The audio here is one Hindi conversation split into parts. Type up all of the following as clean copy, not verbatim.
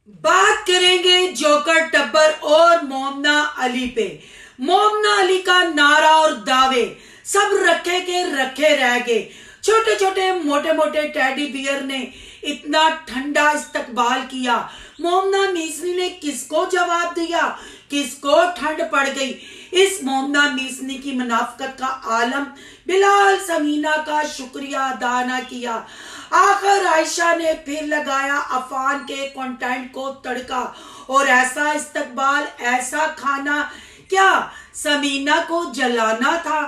बात करेंगे जोकर टब्बर और मोमना अली पे। मोमना अली का नारा और दावे सब रखे के रखे रह गए। छोटे छोटे मोटे मोटे टेडी बियर ने इतना ठंडा इस्तकबाल किया। मोमना मीसनी ने किसको जवाब दिया, किसको ठंड पड़ गई। इस मोमना मीसनी की मुनाफकत का आलम बिलाल समीना का शुक्रिया अदा न किया। आखिर आयशा ने फिर लगाया अफान के कंटेंट को तड़का और ऐसा इस्तकबाल, ऐसा खाना। क्या समीना को जलाना था?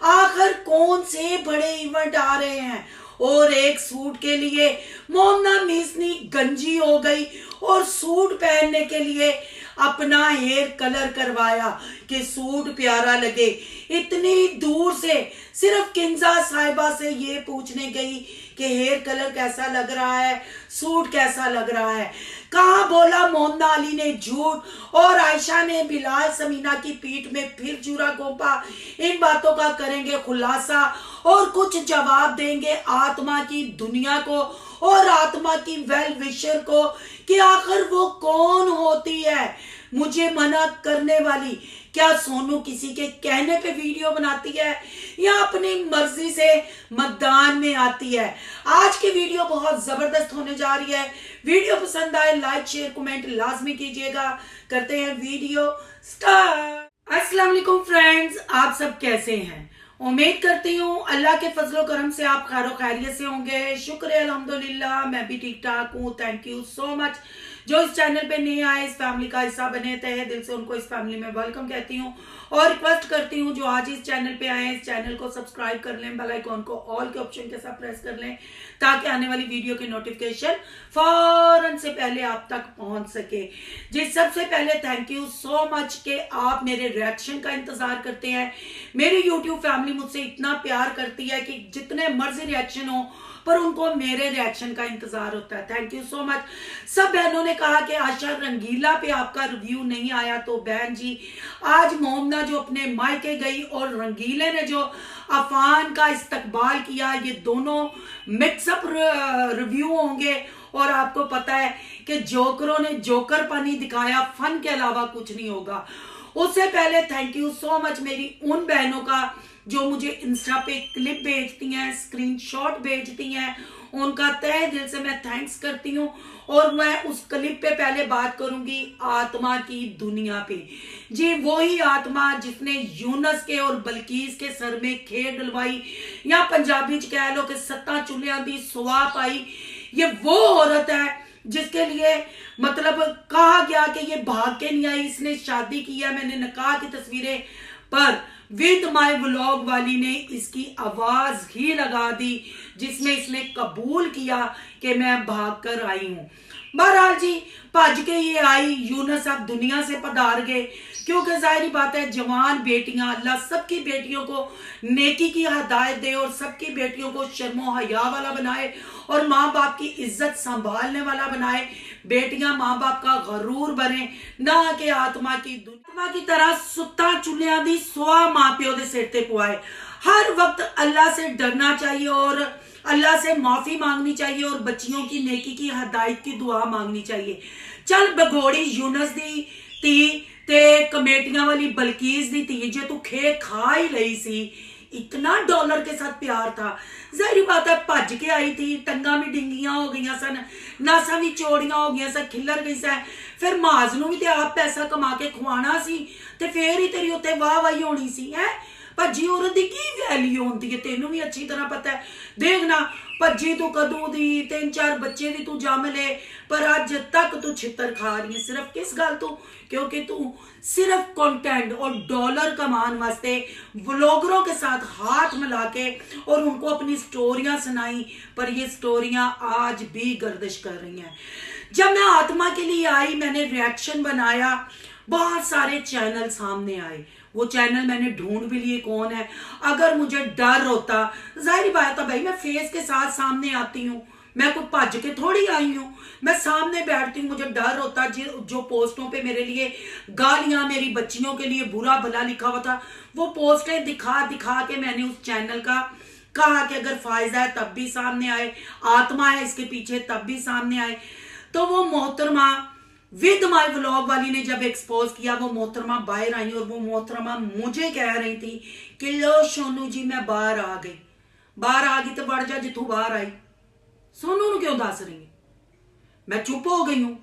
आखिर कौन से बड़े इवेंट आ रहे हैं और एक सूट के लिए मोमना मीसनी गंजी हो गई और सूट पहनने के लिए अपना हेयर कलर करवाया कि सूट प्यारा लगे। इतनी दूर से सिर्फ किंजा साहिबा से ये पूछने गई कि हेयर कलर कैसा लग रहा है, सूट कैसा लग रहा है। कहा बोला मोमना अली ने झूठ और आयशा ने बिलाल समीना की पीठ में फिर चूरा घोंपा। इन बातों का करेंगे खुलासा और कुछ जवाब देंगे आत्मा की दुनिया को और आत्मा की वेल विशर को कि आखिर वो कौन होती है मुझे मना करने वाली। क्या सोनू किसी के कहने पे वीडियो बनाती है या अपनी मर्जी से मतदान में आती है? आज की वीडियो बहुत जबरदस्त होने जा रही है। वीडियो पसंद आए लाइक शेयर कमेंट लाजमी कीजिएगा। करते हैं वीडियो स्टार्ट। अस्सलाम वालेकुम फ्रेंड्स, आप सब कैसे हैं? उम्मीद करती हूँ अल्लाह के फजलो करम से आप खैरो खैरियत से होंगे। शुक्र है अल्हम्दुलिल्लाह, मैं भी ठीक ठाक हूँ। Thank you so much. जो इस चैनल पे नहीं आए, इस फैमिली का हिस्सा बने, तहे दिल से उनको इस फैमिली में वेलकम कहती हूँ और रिक्वेस्ट करती हूँ जो आज इस चैनल पे आए इस चैनल को सब्सक्राइब कर लें, बेल आइकॉन को ऑल के ऑप्शन के साथ प्रेस कर लें ताकि आने वाली वीडियो की नोटिफिकेशन फौरन से पहले आप तक पहुंच सके। जी सबसे पहले थैंक यू सो मच कि आप मेरे रिएक्शन का इंतजार करते हैं। मेरी यूट्यूब फैमिली मुझसे इतना प्यार करती है कि जितने मर्जी रिएक्शन हो पर उनको मेरे रिएक्शन का इंतजार होता है। Thank you so much. सब बहनों ने कहा कि आशा रंगीला पे आपका रिव्यू नहीं आया, तो बहन जी आज मोमना जो अपने मायके गई और रंगीले ने जो अफान का इस्तकबाल किया, ये दोनों मिक्सअप रिव्यू होंगे और आपको पता है कि जोकरों ने जोकर पानी दिखाया, फन के अलावा कुछ नहीं होगा। उससे पहले थैंक यू सो मच मेरी उन बहनों का जो मुझे इंस्टा पे क्लिप भेजती हैं, स्क्रीनशॉट भेजती हैं, उनका तहे दिल से मैं थैंक्स करती हूँ। और मैं उस क्लिप पे पहले बात करूंगी आत्मा की दुनिया पे। जी वही आत्मा जिसने यूनस के और बल्कीस के सर में खेर डलवाई या पंजाबी च कह लो कि सत्ता चुलियां दी सुआ पाई। ये वो औरत है जिसके लिए मतलब कहा गया कि ये भाग के नहीं आई, इसने शादी की है। मैंने निकाह की तस्वीरें पर विद माय व्लॉग वाली ने इसकी आवाज ही लगा दी जिसमें इसने कबूल किया कि मैं भाग कर आई हूं। बहरहाल जी भज के ये आई, यूनस अब दुनिया से पधार गए क्योंकि जाहिर बात है जवान बेटियां, अल्लाह सबकी बेटियों को नेकी की हदायत दे और सबकी बेटियों को शर्मो हया वाला बनाए और माँ बाप की इज्जत संभालने वाला बनाए। बेटियां माँ बाप का गरूर बने, ना कि आत्मा की तरह सुत्ता चुलियां दी सुआ माँ प्यो दे सिर ते पुआए। हर वक्त अल्लाह से डरना चाहिए और अल्लाह से माफी मांगनी चाहिए और बच्चियों की नेकी की हदायत की दुआ मांगनी चाहिए। चल बगोड़ी यूनस दी ती ते कमेटियां वाली बल्कीस दी ती जे तू खे खा ही रही सी, इतना डॉलर के साथ प्यार था। जाहिर बात है भज के आई थी, टंगा भी डिंगियां हो गई सन, नासा भी चौड़ियां हो गई सन, खिलर गई सन। फिर माज नूं भी ते आप पैसा कमा के खवाना सी ते फिर ही तेरी उत्ते वाह वाही होनी सी है। भज्जी औरत की की वैल्यू होती है तेनू भी अच्छी तरह पता है। देखना भज्जी तू कदों दी 3-4 बच्चे भी तू जम ले पर अज तक तू छितर खा रही है। सिर्फ किस गल तू? क्योंकि तू सिर्फ कंटेंट और डॉलर कमान वास्ते व्लॉगरों के साथ हाथ मिला के और उनको अपनी स्टोरियां सुनाई, पर ये स्टोरियां आज भी गर्दिश कर रही हैं। जब मैं आत्मा के लिए आई मैंने रिएक्शन बनाया, बहुत सारे चैनल सामने आए। वो चैनल मैंने ढूंढ भी लिए कौन है। अगर मुझे डर होता, जाहिर बात है भाई मैं फेस के साथ सामने आती हूँ, मैं कोई भज के थोड़ी आई हूँ, मैं सामने बैठती हूँ। मुझे डर होता जो पोस्टों पे मेरे लिए गालियां, मेरी बच्चियों के लिए बुरा भला लिखा हुआ था, वो पोस्टें दिखा दिखा के मैंने उस चैनल का कहा कि अगर फायदा है तब भी सामने आए, आत्मा है इसके पीछे तब भी सामने आए। तो वो मोहतरमा विद माय व्लॉग वाली ने जब एक्सपोज किया, वो मोहतरमा बाहर आई और वो मोहतरमा मुझे कह रही थी कि लो सोनू जी मैं बाहर आ गई। बाहर आ गई तो बढ़ जा जिथों बाहर आई। सोनू क्यों दस रही है? मैं चुप हो गई हूं,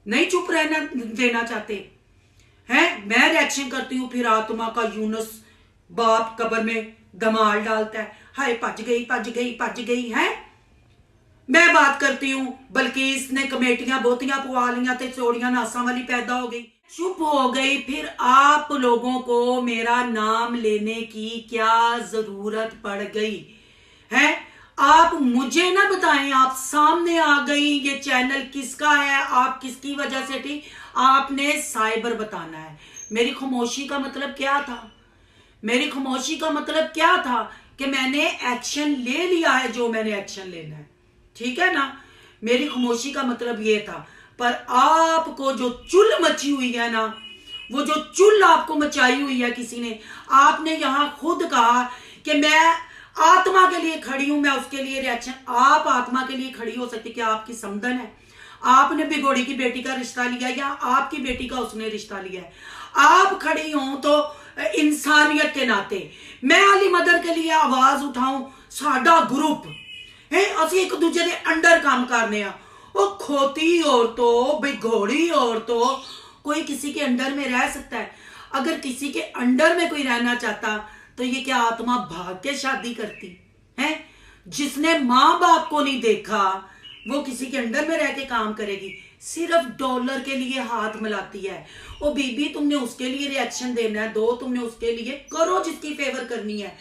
नहीं चुप रहना देना चाहते हैं। मैं रिएक्शन करती हूं, फिर आत्मा का यूनुस बाप कब्र में धमाल डालता है, हाय भज गई भज गई भज गई है। मैं बात करती हूं बल्किस ने कमेटियां बहुतियां पवा लियां ते चोड़ियां नासा वाली पैदा हो गई। चुप हो गई। फिर आप लोगों को मेरा नाम लेने की क्या जरूरत पड़ गई है? आप मुझे ना बताएं, आप सामने आ गई, ये चैनल किसका है, आप किसकी वजह से थी, आपने साइबर बताना है। मेरी खामोशी का मतलब क्या था? मेरी खामोशी का मतलब क्या था कि मैंने एक्शन ले लिया है जो मैंने एक्शन लेना है, ठीक है ना। मेरी खामोशी का मतलब ये था। पर आपको जो चुल मची हुई है ना, वो जो चुल आपको मचाई हुई है किसी ने, आपने यहां खुद कहा कि मैं आत्मा के लिए खड़ी हूं, मैं उसके लिए रिएक्शन। आप आत्मा के लिए खड़ी हो सकती, क्या आपकी समदन है? आपने बिगोड़ी की बेटी का रिश्ता लिया या आपकी बेटी का उसने रिश्ता लिया है? आप खड़ी हो तो इंसानियत के नाते मैं अली मदर के लिए आवाज उठाऊं। साडा ग्रुप है, असं एक दूजे के अंडर काम करने आ। वो खोती औरतों, बिगोड़ी औरतों, कोई किसी के अंडर में रह सकता है? अगर किसी के अंडर में कोई रहना चाहता तो ये क्या आत्मा भाग के शादी करती है? जिसने मां बाप को नहीं देखा वो किसी के अंडर में रह के काम करेगी? सिर्फ डॉलर के लिए हाथ मिलाती है। ओ बीबी, तुमने उसके लिए रिएक्शन देना है, दो, तुमने उसके लिए करो जिसकी फेवर करनी है।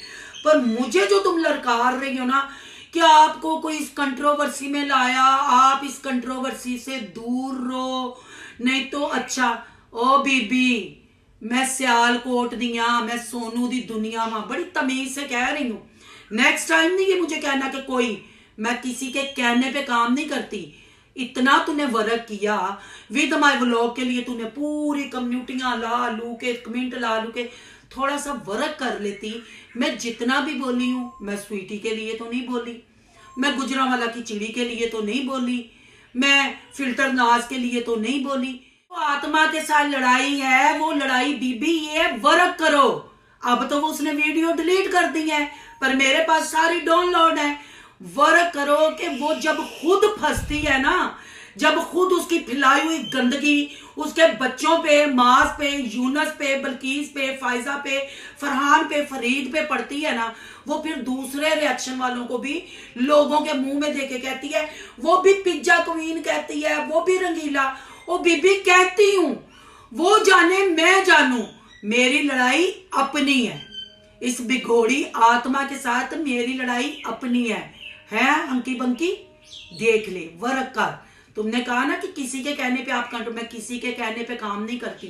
पर मुझे जो तुम लड़कार रही हो ना, क्या आपको कोई इस कंट्रोवर्सी में लाया, आप इस कंट्रोवर्सी से दूर रहो, नहीं तो अच्छा। ओ बीबी, मैं सियालकोट दिया, मैं सोनू दी दुनिया में बड़ी तमीज से कह रही हूं। नेक्स्ट टाइम नहीं ये मुझे कहना कि कोई, मैं किसी के कहने पे काम नहीं करती। इतना तूने वर्क किया विद माय व्लॉग के लिए, तूने पूरी कम्युनिटियां ला लू के, कमेंट ला लू के, थोड़ा सा वर्क कर लेती। मैं जितना भी बोली हूं, मैं स्वीटी के लिए तो नहीं बोली, मैं गुजरांवाला की चिड़ी के लिए तो नहीं बोली, मैं फिल्टर नाज के लिए तो नहीं बोली। वो आत्मा के साथ लड़ाई है, वो लड़ाई बीबी ये वर्क करो। अब तो वो उसने वीडियो डिलीट कर दी है, पर मेरे पास सारी डाउनलोड है। वर्क करो कि वो जब खुद फंसती है ना, जब खुद उसकी फैलाई हुई गंदगी उसके बच्चों पे, मास पे, यूनस पे, बल्कीस पे, फायजा पे, फरहान पे, फरीद पे पड़ती है ना, वो फिर दूसरे रिएक्शन वालों को भी लोगों के मुंह में देके कहती है, वो भी पिज्जा क्वीन कहती है, वो भी रंगीला। ओ बीबी, कहती हूं, वो जाने मैं जानू, मेरी लड़ाई अपनी है। इस बिघोड़ी आत्मा के साथ मेरी लड़ाई अपनी है अंकी बंकी, देख ले, वर्क कर। तुमने कहा ना कि किसी के कहने पे आप कंट्रोल, मैं किसी के कहने पे काम नहीं करती।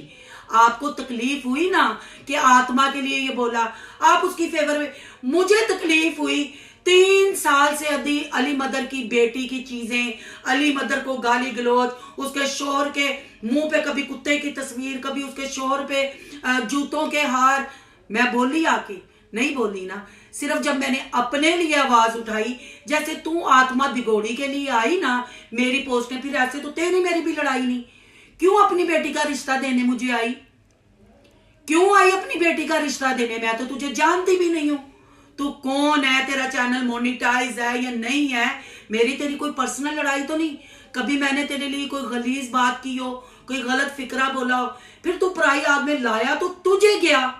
आपको तकलीफ हुई ना कि आत्मा के लिए ये बोला, आप उसकी फेवर में। मुझे तकलीफ हुई 3 साल से अली मदर की बेटी की चीजें, अली मदर को गाली गलौज, उसके शोहर के मुंह पे कभी कुत्ते की तस्वीर, कभी उसके शोहर पे जूतों के हार। मैं बोली आके? नहीं बोली ना। सिर्फ जब मैंने अपने लिए आवाज उठाई, जैसे तू आत्मा बिगोड़ी के लिए आई ना मेरी पोस्ट में, फिर ऐसे तो तेरी मेरी भी लड़ाई नहीं। क्यों अपनी बेटी का रिश्ता देने मुझे आई? क्यों आई अपनी बेटी का रिश्ता देने? मैं तो तुझे जानती भी नहीं हूं। तू कौन है, तेरा चैनल मोनिटाइज है या नहीं है, मेरी तेरी कोई पर्सनल लड़ाई तो नहीं। कभी मैंने तेरे लिए कोई गलीज बात की हो, कोई गलत फिक्रा बोला हो, फिर तू पराई आग में लाया तो तुझे गया।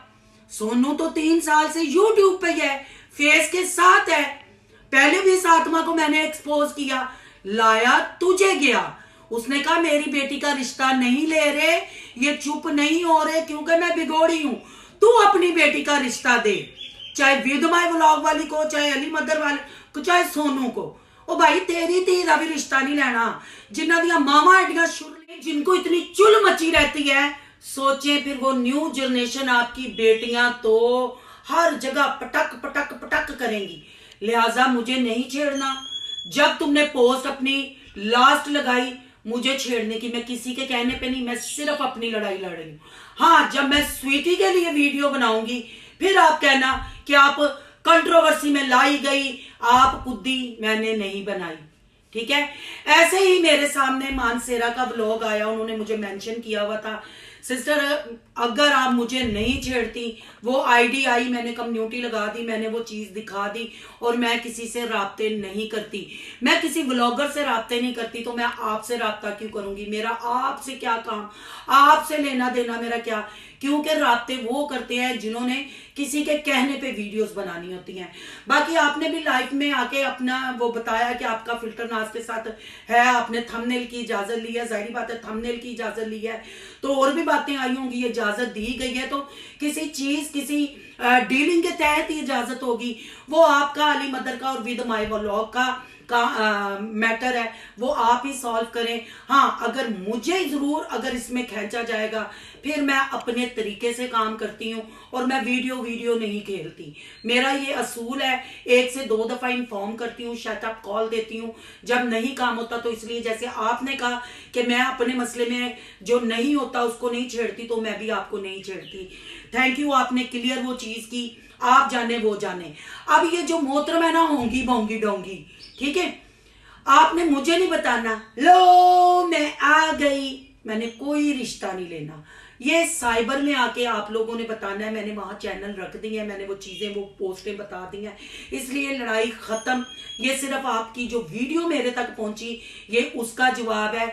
सोनू तो 3 साल से यूट्यूब पे है, फेस के साथ है। पहले भी इस आत्मा को मैंने एक्सपोज किया, लाया तुझे गया। उसने कहा मेरी बेटी का रिश्ता नहीं ले रहे, ये चुप नहीं हो रहे क्योंकि मैं बिगोड़ी हूं। तू अपनी बेटी का रिश्ता दे, चाहे विद माय व्लॉग वाली को, चाहे अली मदर वाले को, चाहे सोनू को। ओ भाई, तेरी धी का भी रिश्ता नहीं लेना। जिन्हों दियां मावां एडियां शुरू, जिनको इतनी चुल मची रहती है, सोचे फिर वो न्यू जनरेशन आपकी बेटियां तो हर जगह पटक पटक पटक करेंगी। लिहाजा मुझे नहीं छेड़ना। जब तुमने पोस्ट अपनी लास्ट लगाई मुझे छेड़ने की, मैं किसी के कहने पे नहीं, मैं सिर्फ अपनी लड़ाई लड़ रही हूं। हाँ, जब मैं स्वीटी के लिए वीडियो बनाऊंगी फिर आप कहना कि आप कंट्रोवर्सी में लाई गई, आप कुद्दी। मैंने नहीं बनाई, ठीक है। ऐसे ही मेरे सामने मानसेरा का व्लॉग आया, उन्होंने मुझे मेंशन किया हुआ था, सिस्टर अगर आप मुझे नहीं छेड़ती, वो आईडी आई, मैंने कम्युनिटी लगा दी, मैंने वो चीज दिखा दी, और मैं किसी से राब्ते नहीं करती, मैं किसी व्लॉगर से राब्ते नहीं करती, तो मैं आपसे राब्ता क्यों करूंगी? मेरा आपसे क्या काम, आपसे लेना देना मेरा क्या? क्योंकि राब्ते वो करते हैं जिन्होंने किसी के कहने पे वीडियोस बनानी होती हैं। बाकी आपने भी लाइफ में आके अपना वो बताया कि आपका फिल्टर नाज के साथ है, आपने थंबनेल की इजाजत ली है, जाहिर बात है थंबनेल की इजाजत ली है तो और भी बातें आई होंगी, ये इजाजत दी गई है तो किसी चीज किसी डीलिंग के तहत ही इजाजत होगी। वो आपका अली मदर का और विद माई व्लॉग का मैटर है, वो आप ही सॉल्व करें। हाँ, अगर मुझे जरूर अगर इसमें खींचा जाएगा, फिर मैं अपने तरीके से काम करती हूँ और मैं वीडियो नहीं खेलती। मेरा ये असूल है, 1 से 2 दफा इन्फॉर्म करती हूँ, शटअप कॉल देती हूँ जब नहीं काम होता। तो इसलिए जैसे आपने कहा कि मैं अपने मसले में जो नहीं होता उसको नहीं छेड़ती, तो मैं भी आपको नहीं छेड़ती। थैंक यू, आपने क्लियर वो चीज की, आप जाने वो जाने। अब ये जो मोहतरम है ना, होंगी भोंगी डोंगी, ठीक है, आपने मुझे नहीं बताना लो मैं आ गई, मैंने कोई रिश्ता नहीं लेना। ये साइबर में आके आप लोगों ने बताना है, मैंने वहां चैनल रख दी है, मैंने वो चीजें वो पोस्टें बता दी हैं, इसलिए लड़ाई खत्म। ये सिर्फ आपकी जो वीडियो मेरे तक पहुंची, ये उसका जवाब है